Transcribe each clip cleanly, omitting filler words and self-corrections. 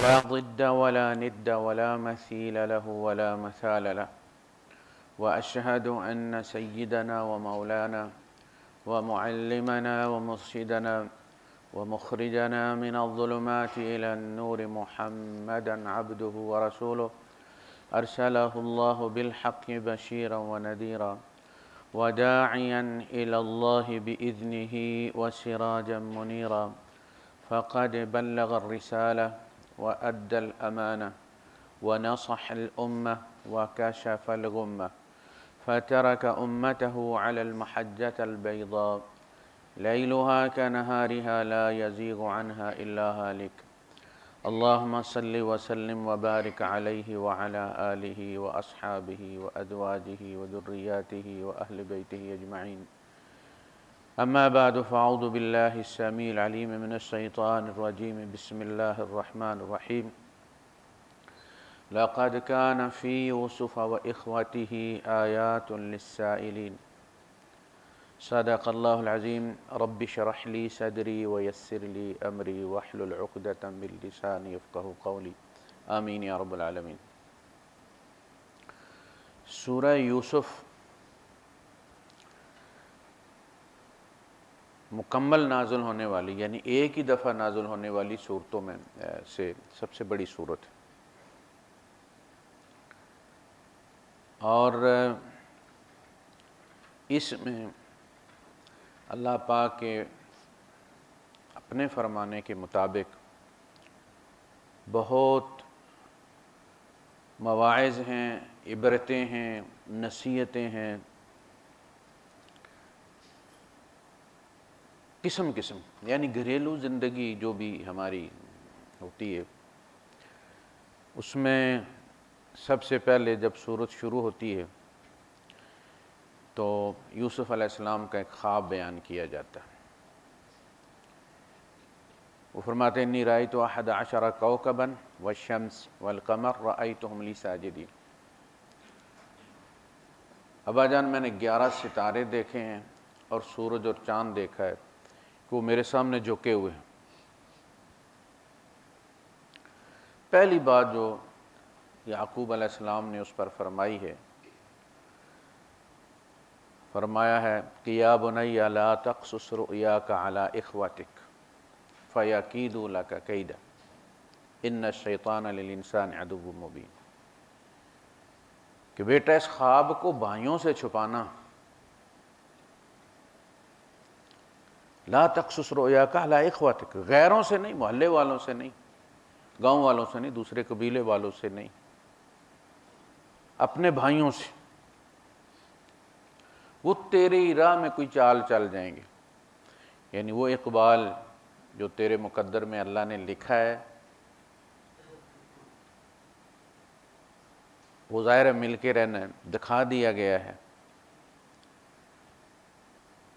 لا ضد ولا ند ولا مثيل له ولا مثال له، وأشهد أن سيدنا ومولانا ومعلمنا ومرشدنا ومخرجنا من الظلمات إلى النور محمدًا عبده ورسوله أرسله الله بالحق بشيرًا ونذيرًا وداعيًا إلى الله بإذنه وسراجًا منيرًا، فقد بلغ الرسالة وأدى الأمانة ونصح الأمة وكشف الغمة، فترك أمته على المحجة البيضاء ليلها كنهارها لا يزيغ عنها إلا هالك. اللهم صل وسلم وبارك عليه وعلى آله وأصحابه وأزواجه وذرياته وأهل بيته أجمعين. أما بعد، فأعوذ بالله السميع العليم من الشيطان الرجيم. بسم الله الرحمن الرحيم. لقد كان في يوسف وإخوته آيات للسائلين. صدق الله العظيم. رب اشرح لي صدري ويسر لي أمري واحلل عقدة من لساني يفقهوا قولي. آمین یا رب العالمین۔ سورہ یوسف مکمل نازل ہونے والی، یعنی ایک ہی دفعہ نازل ہونے والی صورتوں میں سے سب سے بڑی صورت ہے، اور اس میں اللہ پاک کے اپنے فرمانے کے مطابق بہت مواعظ ہیں، عبرتیں ہیں، نصیحتیں ہیں، قسم قسم، یعنی گھریلو زندگی جو بھی ہماری ہوتی ہے اس میں سب سے پہلے جب سورت شروع ہوتی ہے تو یوسف علیہ السلام کا ایک خواب بیان کیا جاتا ہے۔ وہ فرماتے ہیں انی رأیت 11 کوكبا والشمس والقمر رأیتهم لی ساجدین۔ ابا جان، میں نے 11 ستارے دیکھے ہیں اور سورج اور چاند دیکھا ہے کہ وہ میرے سامنے جھکے ہوئے ہیں۔ پہلی بات جو یعقوب علیہ السلام نے اس پر فرمائی ہے، فرمایا ہے کہ یا بنی لا تقصص رؤیاک علی اخوتک فیکیدوا لک کیدا ان الشیطان للانسان عدو مبین، کہ بیٹا اس خواب کو بھائیوں سے چھپانا، لا تقصص رؤیاک علی اخوتک، غیروں سے نہیں، محلے والوں سے نہیں، گاؤں والوں سے نہیں، دوسرے قبیلے والوں سے نہیں، اپنے بھائیوں سے، وہ تیری راہ میں کوئی چال چل جائیں گے، یعنی وہ اقبال جو تیرے مقدر میں اللہ نے لکھا ہے وہ ظاہر ہے مل کے رہنا ہے، دکھا دیا گیا ہے،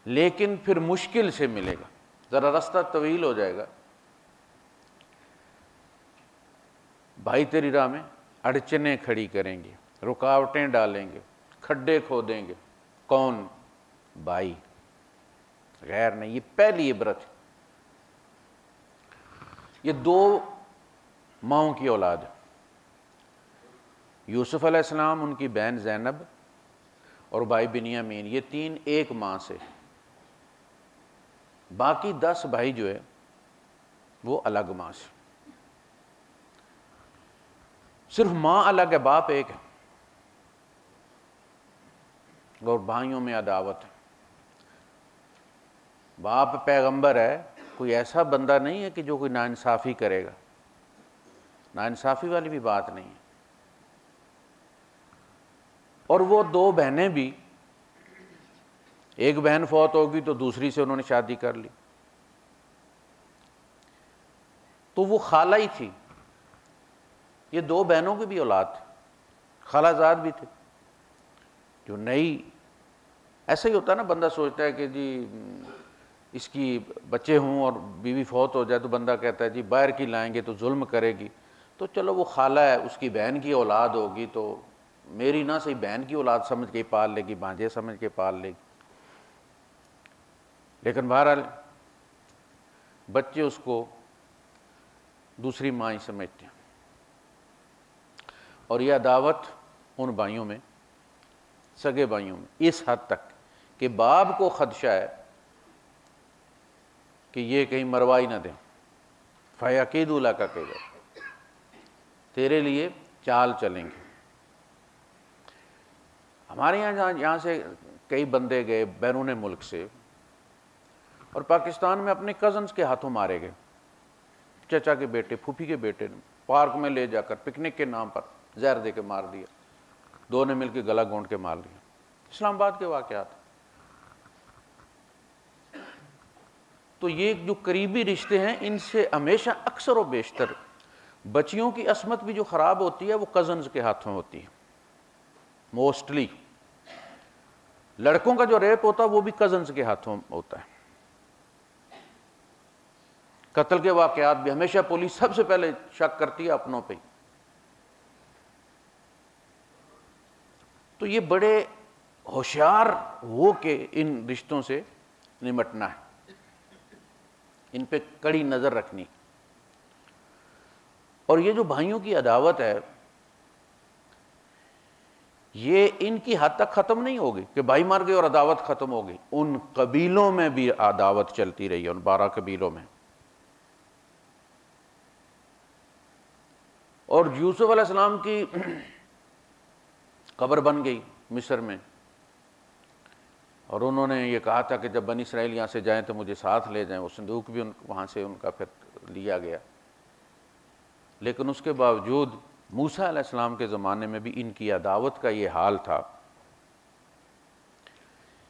لیکن پھر مشکل سے ملے گا، ذرا رستہ طویل ہو جائے گا، بھائی تیری راہ میں اڑچنیں کھڑی کریں گے، رکاوٹیں ڈالیں گے، کھڈے کھودیں گے۔ کون؟ بھائی، غیر نہیں۔ یہ پہلی عبرت ہے۔ یہ 2 ماؤں کی اولاد ہے، یوسف علیہ السلام، ان کی بہن زینب اور بھائی بنیامین، یہ 3 ایک ماں سے، باقی 10 بھائی جو ہے وہ الگ ماں سے، صرف ماں الگ ہے، باپ ایک ہے، اور بھائیوں میں عداوت ہے۔ باپ پیغمبر ہے، کوئی ایسا بندہ نہیں ہے کہ جو کوئی ناانصافی کرے گا، ناانصافی والی بھی بات نہیں ہے۔ اور وہ 2 بہنیں بھی، ایک بہن فوت ہوگی تو دوسری سے انہوں نے شادی کر لی، تو وہ خالہ ہی تھی، یہ 2 بہنوں کی بھی اولاد تھی، خالہ زاد بھی تھے، جو نئی، ایسا ہی ہوتا ہے نا، بندہ سوچتا ہے کہ جی اس کی بچے ہوں اور بیوی فوت ہو جائے تو بندہ کہتا ہے جی باہر کی لائیں گے تو ظلم کرے گی، تو چلو وہ خالہ ہے، اس کی بہن کی اولاد ہوگی تو میری نہ صحیح بہن کی اولاد سمجھ کے پال لے گی، بھانجے سمجھ کے پال لے گی، لیکن بہرحال بچے اس کو دوسری ماں ہی سمجھتے ہیں. اور یہ عداوت ان بھائیوں میں، سگے بھائیوں میں، اس حد تک کہ باپ کو خدشہ ہے کہ یہ کہیں مروا ہی نہ دیں. فَيَكِيدُ لَكَ كَيْدًا، تیرے لیے چال چلیں گے. ہمارے یہاں سے کئی بندے گئے بیرون ملک سے، اور پاکستان میں اپنے کزنز کے ہاتھوں مارے گئے. چچا کے بیٹے، پھوپھی کے بیٹے نے پارک میں لے جا کر پکنک کے نام پر زہر دے کے مار دیا، دو نے مل کے گلا گھونٹ کے مار دیا. اسلام آباد کے واقعات. تو یہ جو قریبی رشتے ہیں، ان سے ہمیشہ اکثر و بیشتر بچیوں کی عصمت بھی جو خراب ہوتی ہے وہ کزنز کے ہاتھوں ہوتی ہے موسٹلی. لڑکوں کا جو ریپ ہوتا ہے وہ بھی کزنز کے ہاتھوں ہوتا ہے. قتل کے واقعات بھی ہمیشہ پولیس سب سے پہلے شک کرتی ہے اپنوں پہ. تو یہ بڑے ہوشیار ہو کے ان رشتوں سے نمٹنا ہے، ان پہ کڑی نظر رکھنی. اور یہ جو بھائیوں کی عداوت ہے، یہ ان کی حد تک ختم نہیں ہوگی کہ بھائی مر گئے اور عداوت ختم ہو گئی. ان قبیلوں میں بھی عداوت چلتی رہی ہے، ان 12 قبیلوں میں. اور یوسف علیہ السلام کی قبر بن گئی مصر میں، اور انہوں نے یہ کہا تھا کہ جب بنی اسرائیل یہاں سے جائیں تو مجھے ساتھ لے جائیں. وہ صندوق بھی وہاں سے ان کا پھر لیا گیا. لیکن اس کے باوجود موسیٰ علیہ السلام کے زمانے میں بھی ان کی عداوت کا یہ حال تھا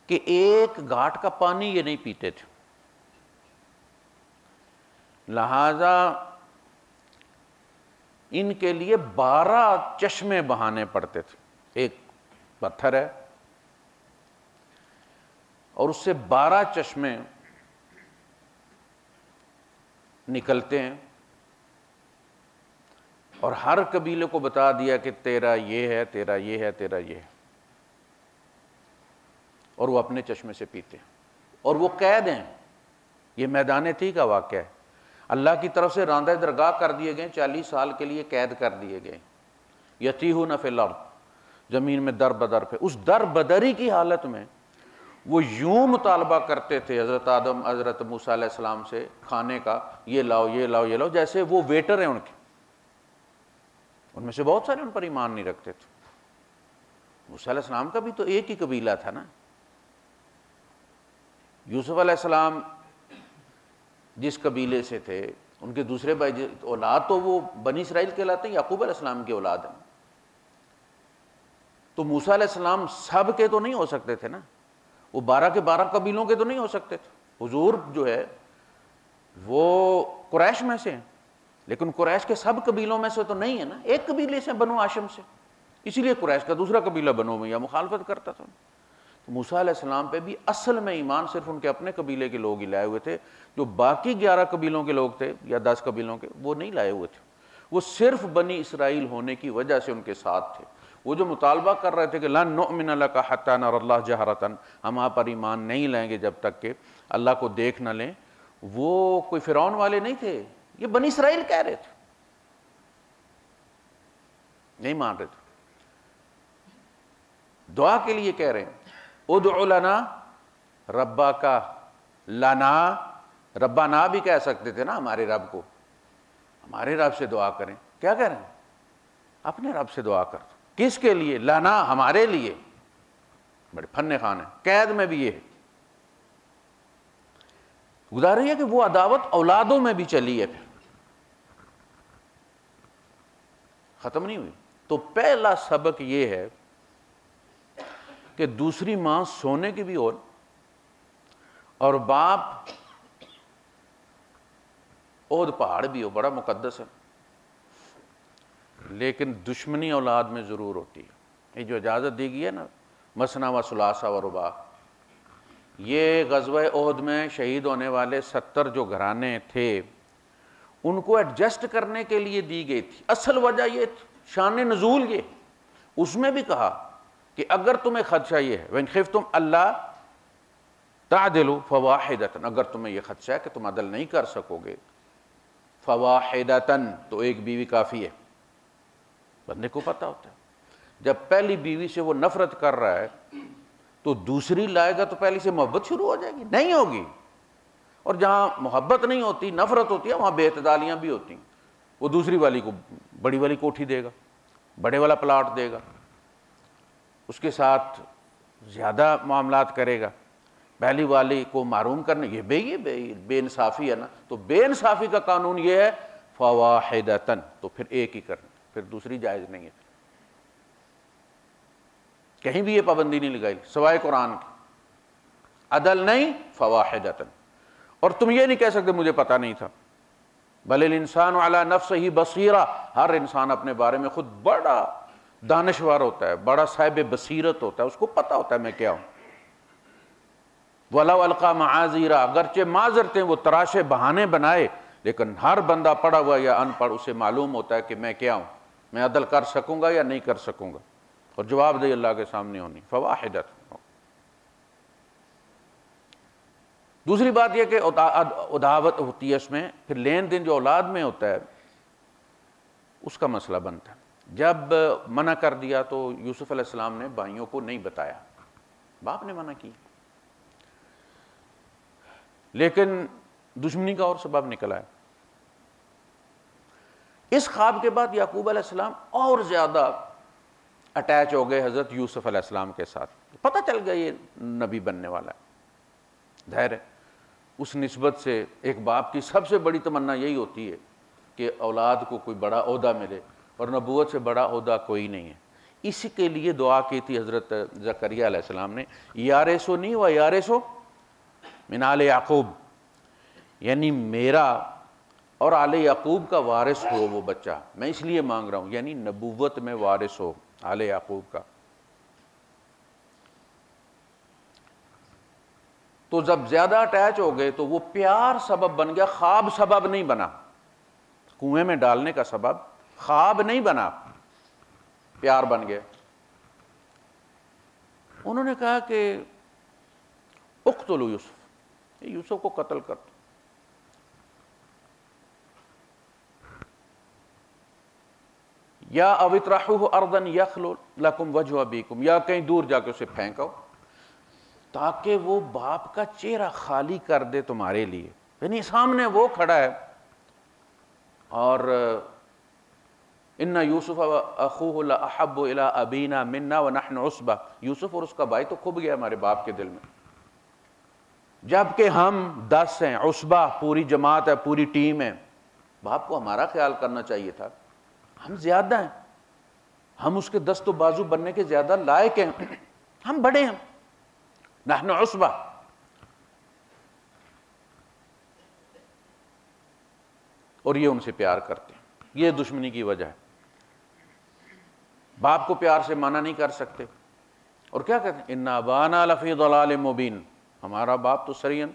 کہ ایک گھاٹ کا پانی یہ نہیں پیتے تھے. لہذا ان کے لیے 12 چشمے بہانے پڑتے تھے. ایک پتھر ہے اور اس سے 12 چشمے نکلتے ہیں، اور ہر قبیلے کو بتا دیا کہ تیرا یہ ہے، تیرا یہ ہے، تیرا یہ ہے، اور وہ اپنے چشمے سے پیتے ہیں. اور وہ قید ہیں. یہ میدان تھی کا واقعہ ہے. اللہ کی طرف سے راندہ درگاہ کر دیے گئے، 40 سال کے لیے قید کر دیے گئے. یتیہون فی الارض، زمین میں در بدر پہ. اس در بدری کی حالت میں وہ یوں مطالبہ کرتے تھے حضرت آدم حضرت موسیٰ علیہ السلام سے کھانے کا، یہ لاؤ یہ لاؤ یہ لاؤ، جیسے وہ ویٹر ہیں ان کے. ان میں سے بہت سارے ان پر ایمان نہیں رکھتے تھے. موسیٰ علیہ السلام کا بھی تو ایک ہی قبیلہ تھا نا. یوسف علیہ السلام جس قبیلے سے تھے، ان کے دوسرے بھائی اولاد تو وہ بنی اسرائیل کہلاتے ہیں، یعقوب علیہ السلام کی اولاد ہیں. تو موسیٰ علیہ السلام سب کے تو نہیں ہو سکتے تھے نا، وہ 12 کے 12 قبیلوں کے تو نہیں ہو سکتے تھے. حضور جو ہے وہ قریش میں سے ہیں، لیکن قریش کے سب قبیلوں میں سے تو نہیں ہے نا، ایک قبیلے سے، بنو ہاشم سے. اسی لیے قریش کا دوسرا قبیلہ بنو امیہ مخالفت کرتا تھا. تو موسیٰ علیہ السلام پہ بھی اصل میں ایمان صرف ان کے اپنے قبیلے کے لوگ ہی لائے ہوئے تھے. جو باقی 11 قبیلوں کے لوگ تھے یا 10 قبیلوں کے، وہ نہیں لائے ہوئے تھے. وہ صرف بنی اسرائیل ہونے کی وجہ سے ان کے ساتھ تھے. وہ جو مطالبہ کر رہے تھے کہ لن نؤمن لک حتی نری اللہ جہرۃ، ہم آپ پر ایمان نہیں لائیں گے جب تک کہ اللہ کو دیکھ نہ لیں، وہ کوئی فرعون والے نہیں تھے، یہ بنی اسرائیل کہہ رہے تھے، نہیں مان رہے تھے. دعا کے لیے کہہ رہے ہیں ادع لنا ربک. لنا ربنا بھی کہہ سکتے تھے نا، ہمارے رب کو، ہمارے رب سے دعا کریں. کیا کہہ رہے ہیں؟ اپنے رب سے دعا کر. کس کے لیے؟ لنا، ہمارے لیے. بڑے فن خان ہیں. قید میں بھی یہ ہے. گزار رہی ہے کہ وہ عداوت اولادوں میں بھی چلی ہے، پھر ختم نہیں ہوئی. تو پہلا سبق یہ ہے کہ دوسری ماں سونے کی بھی اور باپ عہد پہاڑ بھی ہو، بڑا مقدس ہے، لیکن دشمنی اولاد میں ضرور ہوتی ہے. یہ جو اجازت دی گئی ہے نا، مثنی و ثلاثہ و رباع، یہ غزوہ احد میں شہید ہونے والے 70 جو گھرانے تھے ان کو ایڈجسٹ کرنے کے لیے دی گئی تھی. اصل وجہ یہ تھی، شان نزول یہ. اس میں بھی کہا کہ اگر تمہیں خدشہ یہ ہے وَإِنْ خِفْتُمْ أَلَّا تَعْدِلُوا فَوَاحِدَةً، اگر تمہیں یہ خدشہ ہے کہ تم عدل نہیں کر سکو گے، فواحدتن، تو ایک بیوی کافی ہے. بندے کو پتہ ہوتا ہے جب پہلی بیوی سے وہ نفرت کر رہا ہے تو دوسری لائے گا تو پہلی سے محبت شروع ہو جائے گی؟ نہیں ہوگی. اور جہاں محبت نہیں ہوتی، نفرت ہوتی ہے، وہاں بے اعتدالیاں بھی ہوتی ہیں. وہ دوسری والی کو بڑی والی کوٹھی دے گا، بڑے والا پلاٹ دے گا، اس کے ساتھ زیادہ معاملات کرے گا. پہلی والی کو محروم کرنے، یہ بے انصافی ہے نا. تو بے انصافی کا قانون یہ ہے فواحدتن، تو پھر ایک ہی کرنا، پھر دوسری جائز نہیں ہے. کہیں بھی یہ پابندی نہیں لگائی سوائے قرآن کی. عدل نہیں، فواحدتن. اور تم یہ نہیں کہہ سکتے مجھے پتہ نہیں تھا. بل الانسان علی نفسہ بصیرہ، ہر انسان اپنے بارے میں خود بڑا دانشور ہوتا ہے، بڑا صاحب بصیرت ہوتا ہے، اس کو پتہ ہوتا ہے میں کیا ہوں. وَلَوْ أَلْقَى مَعَاذِيرًا، اگرچہ معذرتیں وہ تراشے بہانے بنائے، لیکن ہر بندہ پڑھا ہوا یا ان پڑھ اسے معلوم ہوتا ہے کہ میں کیا ہوں، میں عدل کر سکوں گا یا نہیں کر سکوں گا، اور جواب دہی اللہ کے سامنے ہونی. فواحدت. دوسری بات یہ کہ عداوت ہوتی ہے اس میں، پھر لین دین جو اولاد میں ہوتا ہے اس کا مسئلہ بنتا ہے. جب منع کر دیا تو یوسف علیہ السلام نے بھائیوں کو نہیں بتایا، باپ نے منع کی، لیکن دشمنی کا اور سبب نکلا ہے. اس خواب کے بعد یعقوب علیہ السلام اور زیادہ اٹیچ ہو گئے حضرت یوسف علیہ السلام کے ساتھ. پتہ چل گیا یہ نبی بننے والا ہے. ظاہر ہے اس نسبت سے ایک باپ کی سب سے بڑی تمنا یہی ہوتی ہے کہ اولاد کو کوئی بڑا عہدہ ملے، اور نبوت سے بڑا عہدہ کوئی نہیں ہے. اسی کے لیے دعا کی تھی حضرت زکریا علیہ السلام نے، یارثو نہیں و یارثو من آل یعقوب، یعنی میرا اور آل یعقوب کا وارث ہو وہ بچہ. میں اس لیے مانگ رہا ہوں، یعنی نبوت میں وارث ہو آل یعقوب کا. تو جب زیادہ اٹیچ ہو گئے تو وہ پیار سبب بن گیا، خواب سبب نہیں بنا. کنویں میں ڈالنے کا سبب خواب نہیں بنا، پیار بن گیا. انہوں نے کہا کہ اقتلوا یوسف، یوسف کو قتل کر دو. یا او اطرحوہ ارضا یخل لکم وجہ ابیکم، یا کہیں دور جا کے اسے پھینکو تاکہ وہ باپ کا چہرہ خالی کر دے تمہارے لیے. یعنی سامنے وہ کھڑا ہے، اور ان یوسف اخوہ لاحب الی ابینا منا ونحن عصبہ، یوسف اور اس کا بھائی تو کھب گیا ہمارے باپ کے دل میں، جبکہ ہم 10 ہیں، عصبہ پوری جماعت ہے، پوری ٹیم ہے. باپ کو ہمارا خیال کرنا چاہیے تھا، ہم زیادہ ہیں، ہم اس کے دست و بازو بننے کے زیادہ لائق ہیں، ہم بڑے ہیں، نحن عصبہ. اور یہ ان سے پیار کرتے ہیں. یہ دشمنی کی وجہ ہے. باپ کو پیار سے منع نہیں کر سکتے، اور کیا کہتے ہیں ان ابانا لفی ضلال مبین، ہمارا باپ تو سرین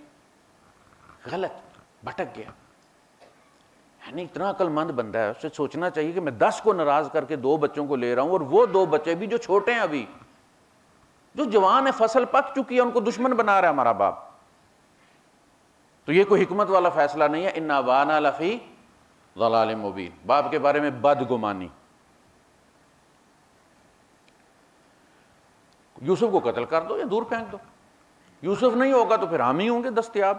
غلط بھٹک گیا. یعنی اتنا عقل مند بندہ ہے، اسے سوچنا چاہیے کہ میں 10 کو ناراض کر کے 2 بچوں کو لے رہا ہوں، اور وہ 2 بچے بھی جو چھوٹے ہیں، ابھی جو جوان ہے، فصل پک چکی ہے، ان کو دشمن بنا رہا ہے ہمارا باپ. تو یہ کوئی حکمت والا فیصلہ نہیں ہے. ان ابانا لفی ضلال مبین، باپ کے بارے میں بدگمانی. یوسف کو قتل کر دو یا دور پھینک دو. یوسف نہیں ہوگا تو پھر ہم ہی ہوں گے دستیاب،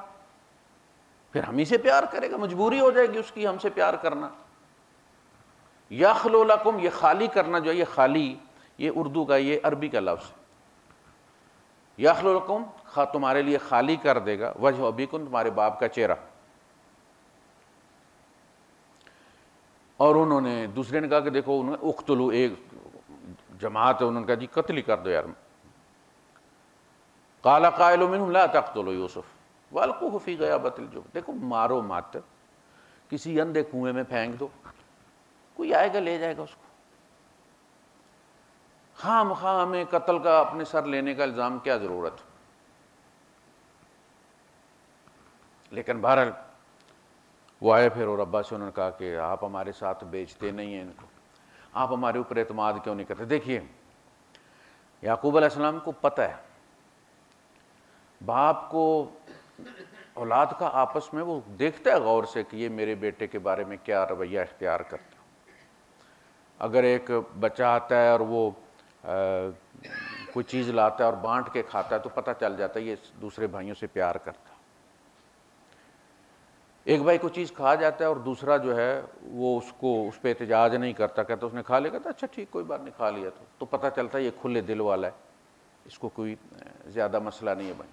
پھر ہم ہی سے پیار کرے گا، مجبوری ہو جائے گی اس کی ہم سے پیار کرنا. یخلو لکم، یہ خالی کرنا جو ہے، یہ خالی، یہ اردو کا، یہ عربی کا لفظ. یخلو لکم، تمہارے لیے خالی کر دے گا، وجہ ابیکم، تمہارے باپ کا چہرہ. اور انہوں نے دوسرے نے کہا کہ دیکھو انہوں نے اقتلوا، ایک جماعت ہے، انہوں نے کہا جی قتل ہی کر دو یار. قال قائل منهم لا تقتلوا یوسف والقوه فی غیابۃ الجب، دیکھو مارو مت، کسی اندھے کنویں میں پھینک دو، کوئی آئے گا لے جائے گا اس کو. خام خواہ ہمیں قتل کا اپنے سر لینے کا الزام کیا ضرورت. لیکن بہرحال وہ آئے پھر، اور ابا سے انہوں نے کہا کہ آپ ہمارے ساتھ بیچتے نہیں ہیں ان کو، آپ ہمارے اوپر اعتماد کیوں نہیں کرتے. دیکھیے یعقوب علیہ السلام کو پتہ ہے باپ کو اولاد کا آپس میں وہ دیکھتا ہے غور سے کہ یہ میرے بیٹے کے بارے میں کیا رویہ اختیار کرتا ہے. اگر ایک بچہ آتا ہے اور وہ کوئی چیز لاتا ہے اور بانٹ کے کھاتا ہے تو پتہ چل جاتا ہے یہ دوسرے بھائیوں سے پیار کرتا ہے. ایک بھائی کوئی چیز کھا جاتا ہے اور دوسرا جو ہے وہ اس پہ احتجاج نہیں کرتا, کہتا اس نے کھا لیا, کہتا اچھا ٹھیک کوئی بات نہیں کھا لیا تو پتہ چلتا ہے یہ کھلے دل والا ہے, اس کو کوئی زیادہ مسئلہ نہیں ہے بھائی.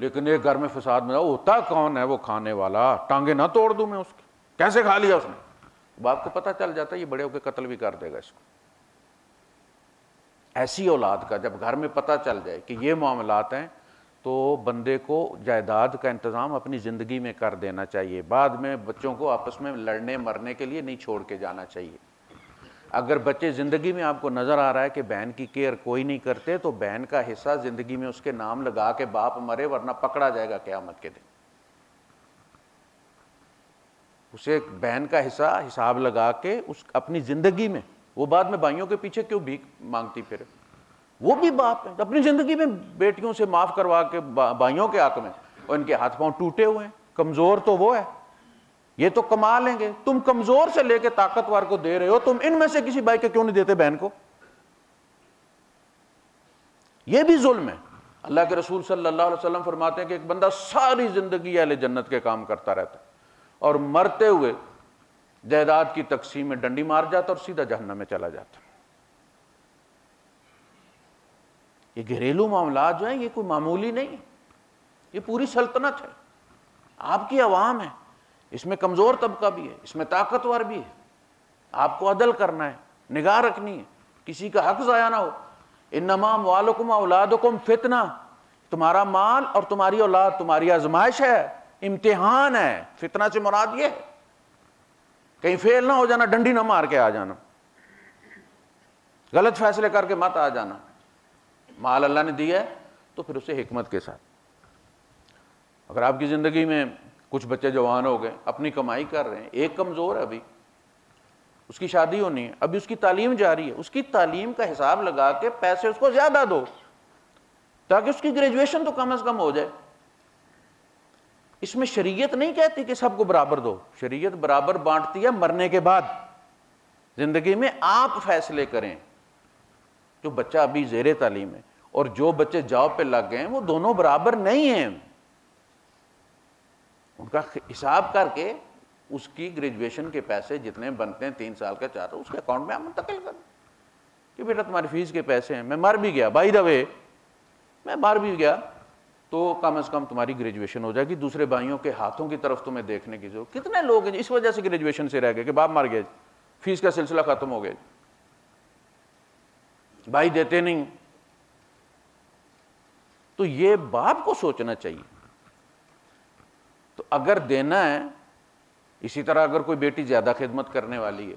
لیکن ایک گھر میں فساد میں ہوتا کون ہے وہ کھانے والا, ٹانگیں نہ توڑ دوں میں اس کی, کیسے کھا لیا اس نے, باپ کو پتہ چل جاتا ہے یہ بڑے ہو کے قتل بھی کر دے گا اس کو. ایسی اولاد کا جب گھر میں پتہ چل جائے کہ یہ معاملات ہیں تو بندے کو جائیداد کا انتظام اپنی زندگی میں کر دینا چاہیے. بعد میں بچوں کو آپس میں لڑنے مرنے کے لیے نہیں چھوڑ کے جانا چاہیے. اگر بچے زندگی میں آپ کو نظر آ رہا ہے کہ بہن کی کیئر کوئی نہیں کرتے تو بہن کا حصہ زندگی میں اس کے نام لگا کے باپ مرے, ورنہ پکڑا جائے گا قیامت کے دن. اسے بہن کا حساب لگا کے اس اپنی زندگی میں, وہ بعد میں بھائیوں کے پیچھے کیوں بھیک مانگتی پھر, وہ بھی باپ ہے, اپنی زندگی میں بیٹیوں سے معاف کروا کے بھائیوں کے حق میں, اور ان کے ہاتھ پاؤں ٹوٹے ہوئے ہیں, کمزور تو وہ ہے, یہ تو کما لیں گے, تم کمزور سے لے کے طاقتور کو دے رہے ہو, تم ان میں سے کسی بھائی کے کیوں نہیں دیتے بہن کو؟ یہ بھی ظلم ہے. اللہ کے رسول صلی اللہ علیہ وسلم فرماتے ہیں کہ ایک بندہ ساری زندگی اہل جنت کے کام کرتا رہتا ہے اور مرتے ہوئے جائیداد کی تقسیم میں ڈنڈی مار جاتا اور سیدھا جہنم میں چلا جاتا. یہ گھریلو معاملات جو ہیں یہ کوئی معمولی نہیں, یہ پوری سلطنت ہے, آپ کی عوام ہے, اس میں کمزور طبقہ بھی ہے, اس میں طاقتور بھی ہے. آپ کو عدل کرنا ہے, نگاہ رکھنی ہے, کسی کا حق ضائع نہ ہو. انما اموالکم اولادکم فتنہ, تمہارا مال اور تمہاری اولاد تمہاری آزمائش ہے, امتحان ہے. فتنہ سے مراد یہ ہے کہیں فیل نہ ہو جانا, ڈنڈی نہ مار کے آ جانا, غلط فیصلے کر کے مت آ جانا. مال اللہ نے دیا ہے تو پھر اسے حکمت کے ساتھ. اگر آپ کی زندگی میں کچھ بچے جوان ہو گئے, اپنی کمائی کر رہے ہیں, ایک کمزور ہے, ابھی اس کی شادی ہونی ہے, ابھی اس کی تعلیم جاری ہے, اس کی تعلیم کا حساب لگا کے پیسے اس کو زیادہ دو تاکہ اس کی گریجویشن تو کم از کم ہو جائے. اس میں شریعت نہیں کہتی کہ سب کو برابر دو, شریعت برابر بانٹتی ہے مرنے کے بعد. زندگی میں آپ فیصلے کریں. جو بچہ ابھی زیر تعلیم ہے اور جو بچے جاب پہ لگ گئے ہیں وہ دونوں برابر نہیں ہیں. ان کا حساب کر کے اس کی گریجویشن کے پیسے جتنے بنتے ہیں 3 سال کا 4 اس کے اکاؤنٹ میں آپ منتقل کریں کہ بیٹا تمہاری فیس کے پیسے ہیں, میں مر بھی گیا, بائی دا وے میں مر بھی گیا تو کم از کم تمہاری گریجویشن ہو جائے گی, دوسرے بھائیوں کے ہاتھوں کی طرف تمہیں دیکھنے کی ضرورت. کتنے لوگ ہیں اس وجہ سے گریجویشن سے رہ گئے کہ باپ مر گئے, فیس کا سلسلہ ختم ہو گیا, بھائی دیتے نہیں. تو یہ باپ کو سوچنا چاہیے. تو اگر دینا ہے, اسی طرح اگر کوئی بیٹی زیادہ خدمت کرنے والی ہے,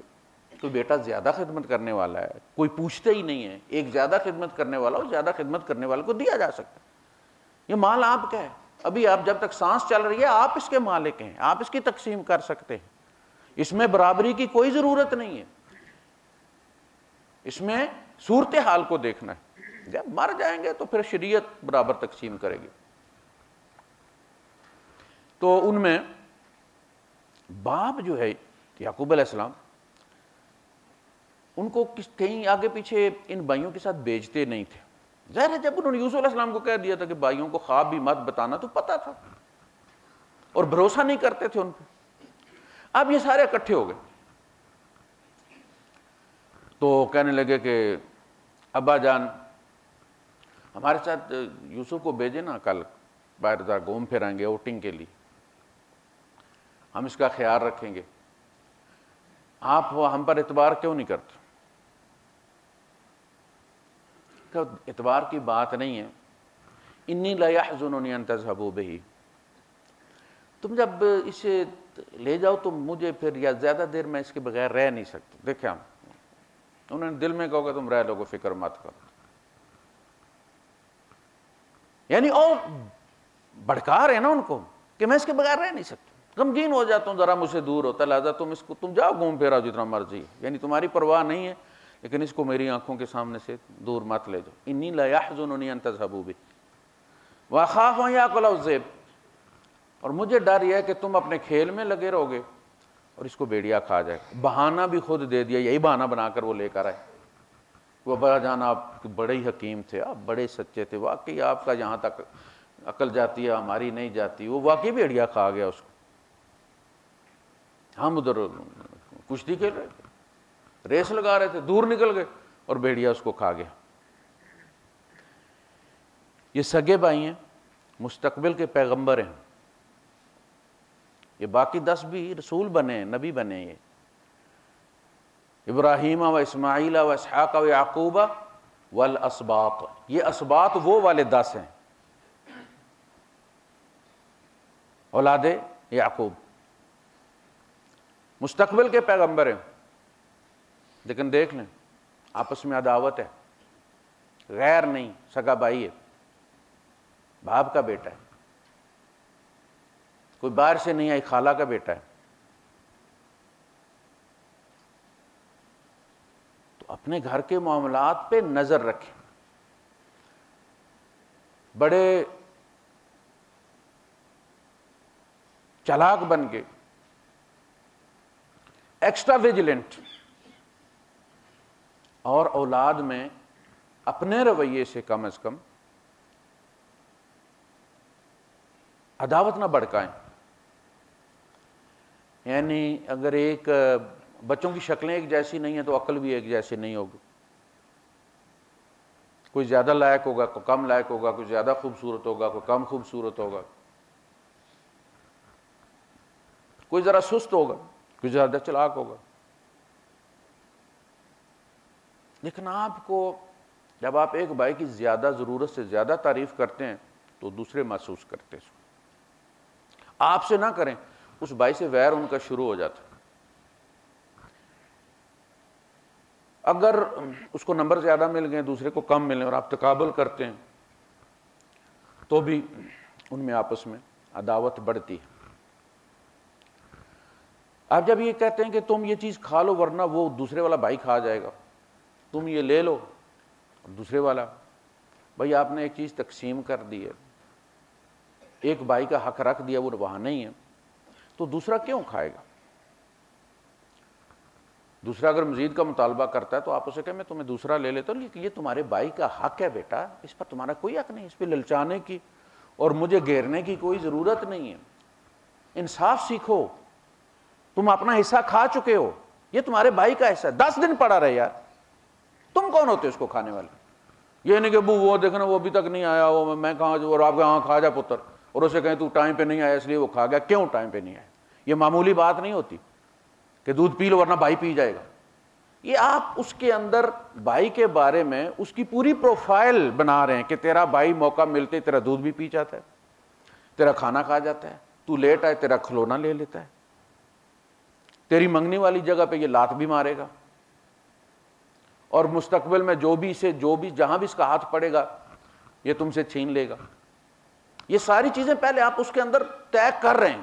کوئی بیٹا زیادہ خدمت کرنے والا ہے, کوئی پوچھتے ہی نہیں ہے, ایک زیادہ خدمت کرنے والا ہو, زیادہ خدمت کرنے والے کو دیا جا سکتا ہے. یہ مال آپ کا ہے, ابھی آپ جب تک سانس چل رہی ہے آپ اس کے مالک ہیں, آپ اس کی تقسیم کر سکتے ہیں. اس میں برابری کی کوئی ضرورت نہیں ہے. اس میں صورتحال کو دیکھنا ہے. جب مر جائیں گے تو پھر شریعت برابر تقسیم کرے گی. تو ان میں باپ جو ہے یعقوب علیہ السلام, ان کو کہیں آگے پیچھے ان بھائیوں کے ساتھ بیچتے نہیں تھے. ظاہر ہے جب انہوں نے یوسف علیہ السلام کو کہہ دیا تھا کہ بھائیوں کو خواب بھی مت بتانا, تو پتہ تھا اور بھروسہ نہیں کرتے تھے ان پہ. اب یہ سارے اکٹھے ہو گئے تو کہنے لگے کہ ابا جان ہمارے ساتھ یوسف کو بھیجے نا, کل باہر ذرا گھوم پھر آئیں گے آؤٹنگ کے لیے, ہم اس کا خیال رکھیں گے, آپ ہم پر اعتبار کیوں نہیں کرتے؟ کہ اعتبار کی بات نہیں ہے. انی لا یحزننی ان تذهبوا به, تم جب اسے لے جاؤ تو مجھے پھر یا زیادہ دیر میں اس کے بغیر رہ نہیں سکتا. دیکھیں انہوں نے دل میں کہا کہ تم رہ لو گے, فکر مت کرو, یعنی اور بھڑکا رہے ہیں نا ان کو کہ میں اس کے بغیر رہ نہیں سکتا, غمگین ہو جاتا ہوں ذرا مجھ سے دور ہوتا, لہٰذا تم جاؤ گھوم پھراؤ جتنا مرضی ہے, یعنی تمہاری پرواہ نہیں ہے, لیکن اس کو میری آنکھوں کے سامنے سے دور مت لے جاؤ. انی لا یحزننی ان تذهبوا به واخاف ان یاکلہ الذئب, اور مجھے ڈر یہ ہے کہ تم اپنے کھیل میں لگے رہو گے اور اس کو بھیڑیا کھا جائے. بہانہ بھی خود دے دیا, یہی بہانہ بنا کر وہ لے کر آئے. وہ ابا جان آپ بڑے ہی حکیم تھے, آپ بڑے سچے تھے, واقعی آپ کا جہاں تک عقل جاتی ہے ہماری نہیں جاتی. وہ واقعی بھیڑیا کھا گیا اس کو. ہم ادھر کشتی کھیل رہے تھے, ریس لگا رہے تھے, دور نکل گئے اور بھیڑیا اس کو کھا گیا. یہ سگے بھائی ہیں, مستقبل کے پیغمبر ہیں. یہ باقی 10 بھی رسول بنے ہیں, نبی بنے ہیں. یہ ابراہیم و اسماعیل و اسحاق و یعقوب والاسباط, یہ اسباط وہ والے 10 ہیں, اولاد یعقوب, مستقبل کے پیغمبر ہیں. لیکن دیکھ لیں آپس میں عداوت ہے, غیر نہیں, سگا بھائی ہے, باپ کا بیٹا ہے, کوئی باہر سے نہیں آئی, خالہ کا بیٹا ہے. تو اپنے گھر کے معاملات پہ نظر رکھیں. بڑے چالاک بن کے, ایکسٹرا ویجیلنٹ, اور اولاد میں اپنے رویے سے کم از کم عداوت نہ بڑھکائیں. یعنی اگر ایک بچوں کی شکلیں ایک جیسی نہیں ہیں تو عقل بھی ایک جیسی نہیں ہوگی. کوئی زیادہ لائق ہوگا, کوئی کم لائق ہوگا, کوئی زیادہ خوبصورت ہوگا, کوئی کم خوبصورت ہوگا, کوئی ذرا سست ہوگا, کوئی زیادہ چلاک ہوگا. لیکن آپ کو جب آپ ایک بھائی کی زیادہ ضرورت سے زیادہ تعریف کرتے ہیں تو دوسرے محسوس کرتے ہیں. آپ سے نہ کریں, اس بھائی سے ویر ان کا شروع ہو جاتا. اگر اس کو نمبر زیادہ مل گئے, دوسرے کو کم ملیں, اور آپ تقابل کرتے ہیں تو بھی ان میں آپس میں عداوت بڑھتی ہے. آپ جب یہ کہتے ہیں کہ تم یہ چیز کھا لو ورنہ وہ دوسرے والا بھائی کھا جائے گا, تم یہ لے لو, اور دوسرے والا, بھائی آپ نے ایک چیز تقسیم کر دی ہے, ایک بھائی کا حق رکھ دیا, وہ وہاں نہیں ہے, تو دوسرا کیوں کھائے گا؟ دوسرا اگر مزید کا مطالبہ کرتا ہے تو آپ اسے کہیں میں تمہیں دوسرا لے لیتا ہوں, لیکن یہ تمہارے بھائی کا حق ہے بیٹا, اس پر تمہارا کوئی حق نہیں, اس پہ للچانے کی اور مجھے گھیرنے کی کوئی ضرورت نہیں ہے. انصاف سیکھو, تم اپنا حصہ کھا چکے ہو, یہ تمہارے بھائی کا حصہ ہے, 10 دن پڑا رہے یار, تم کون ہوتے اس کو کھانے والے؟ یہ نہیں کہ وہ دیکھنا وہ ابھی تک نہیں آیا, وہ میں کہاں, اور آپ کے ہاں کھا جا پتر, اور اسے کہیں تو ٹائم پہ نہیں آیا اس لیے وہ کھا گیا. کیوں ٹائم پہ نہیں آیا؟ یہ معمولی بات نہیں ہوتی کہ دودھ پی لو ورنہ بھائی پی جائے گا. یہ آپ اس کے اندر بھائی کے بارے میں اس کی پوری پروفائل بنا رہے ہیں کہ تیرا بھائی موقع ملتے تیرا دودھ بھی پی جاتا ہے, تیرا کھانا کھا جاتا ہے, تو لیٹ آئے تیرا کھلونا لے لیتا ہے, تیری منگنی والی جگہ پہ یہ لات بھی مارے گا, اور مستقبل میں جو بھی جہاں بھی اس کا ہاتھ پڑے گا یہ تم سے چھین لے گا. یہ ساری چیزیں پہلے آپ اس کے اندر طے کر رہے ہیں,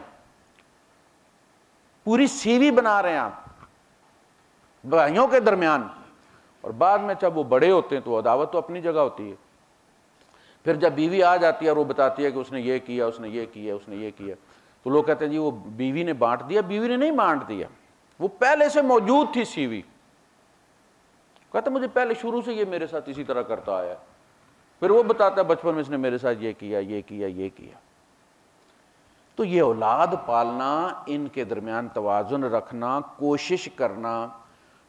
پوری سی وی بنا رہے ہیں آپ بھائیوں کے درمیان, اور بعد میں جب وہ بڑے ہوتے ہیں تو عداوت تو اپنی جگہ ہوتی ہے. پھر جب بیوی آ جاتی ہے اور وہ بتاتی ہے کہ اس نے یہ کیا, اس نے یہ کیا, اس نے یہ کیا, تو لوگ کہتے ہیں جی وہ بیوی نے بانٹ دیا. بیوی نے نہیں بانٹ دیا, وہ پہلے سے موجود تھی سی وی. کہتا مجھے پہلے شروع سے یہ میرے ساتھ اسی طرح کرتا آیا. پھر وہ بتاتا ہے بچپن میں اس نے میرے ساتھ یہ کیا, یہ کیا, یہ کیا. تو یہ اولاد پالنا, ان کے درمیان توازن رکھنا, کوشش کرنا.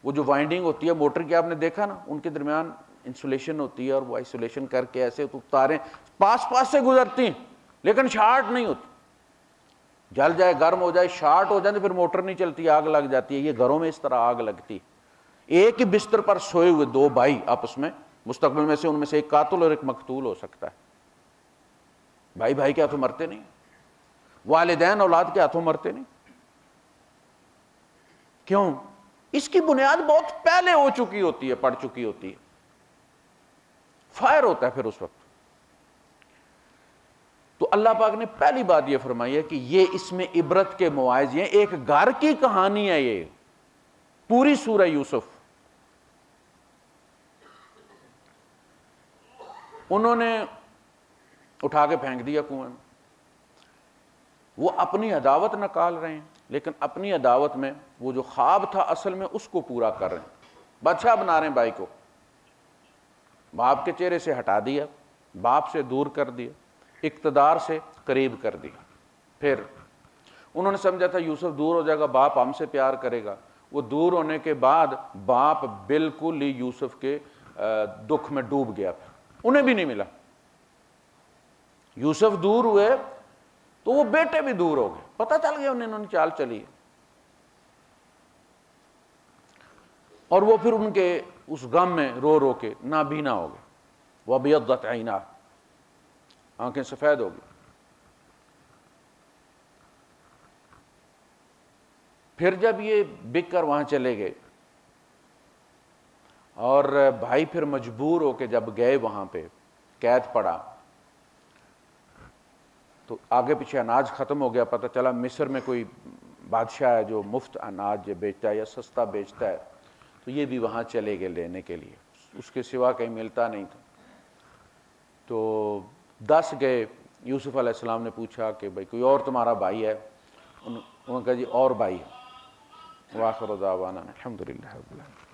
وہ جو وائنڈنگ ہوتی ہے موٹر کی, آپ نے دیکھا نا, ان کے درمیان انسولیشن ہوتی ہے, اور وہ آئسولیشن کر کے ایسے تاریں پاس سے گزرتی ہیں لیکن شارٹ نہیں ہوتی. جل جائے, گرم ہو جائے, شارٹ ہو جائے تو پھر موٹر نہیں چلتی, آگ لگ جاتی ہے. یہ گھروں میں اس طرح آگ لگتی. ایک ہی بستر پر سوئے ہوئے 2 بھائی آپس میں, مستقبل میں سے ان میں سے ایک قاتل اور ایک مقتول ہو سکتا ہے. بھائی بھائی کے ہاتھوں مرتے نہیں, والدین اولاد کے ہاتھوں مرتے نہیں. کیوں؟ اس کی بنیاد بہت پہلے ہو چکی ہوتی ہے, پڑ چکی ہوتی ہے, فائر ہوتا ہے پھر اس وقت. تو اللہ پاک نے پہلی بات یہ فرمائی ہے کہ یہ اس میں عبرت کے مواعظ ہیں, ایک گھر کی کہانی ہے یہ پوری سورہ یوسف. انہوں نے اٹھا کے پھینک دیا کنویں میں, وہ اپنی عداوت نکال رہے ہیں، لیکن اپنی عداوت میں وہ جو خواب تھا اصل میں اس کو پورا کر رہے ہیں۔ بادشاہ بنا رہے ہیں بھائی کو، باپ کے چہرے سے ہٹا دیا، باپ سے دور کر دیا، اقتدار سے قریب کر دیا۔ پھر انہوں نے سمجھا تھا یوسف دور ہو جائے گا باپ ہم سے پیار کرے گا، وہ دور ہونے کے بعد باپ بالکل ہی یوسف کے دکھ میں ڈوب گیا، انہیں بھی نہیں ملا۔ یوسف دور ہوئے تو وہ بیٹے بھی دور ہو گئے، پتہ چل گیا انہوں نے چال چلی ہے، اور وہ پھر ان کے اس غم میں رو رو کے نابینا ہو گئے۔ وَابْيَضَّتْ عَيْنَاهُ، آنکھیں سفید ہو گئی۔ پھر جب یہ بک کر وہاں چلے گئے اور بھائی پھر مجبور ہو کے جب گئے وہاں پہ قید پڑا، تو آگے پیچھے اناج ختم ہو گیا، پتہ چلا مصر میں کوئی بادشاہ ہے جو مفت اناج بیچتا ہے یا سستا بیچتا ہے، تو یہ بھی وہاں چلے گئے لینے کے لیے، اس کے سوا کہیں ملتا نہیں تھا۔ تو 10 گئے، یوسف علیہ السلام نے پوچھا کہ بھئی کوئی اور تمہارا بھائی ہے؟ انہوں نے کہا جی اور بھائی ہے۔ وآخر دعوانا الحمدللہ رب العالمین۔